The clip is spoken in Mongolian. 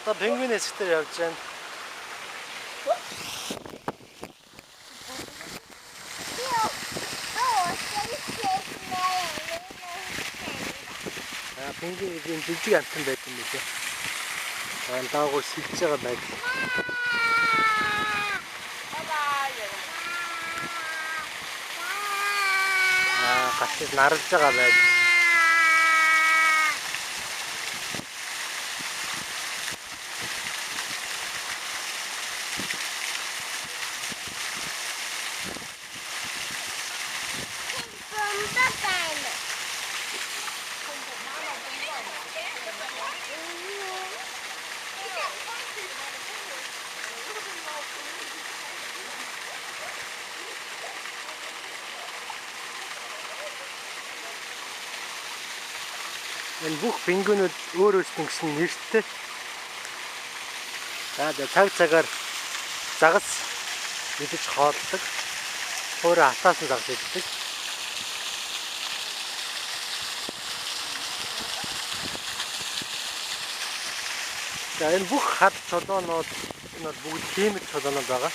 Одоо пингвин эсгтэр явж байна. Пингвин энэ жижиг амтан байдаг юм билээ. Даагүй сэлж байгаа байдал. Гашид наралж байгаа байдал. Энэ бүх пингвинүүд өөр өөрсдөө гэсэн нэртэй. Цаг цагаар загас идэж хоолдог. Өөрөө атаас нь загас иддэг. За энэ бүх хад чулуунууд энэ бол бүгд хиймэл чулуунууд байгаа.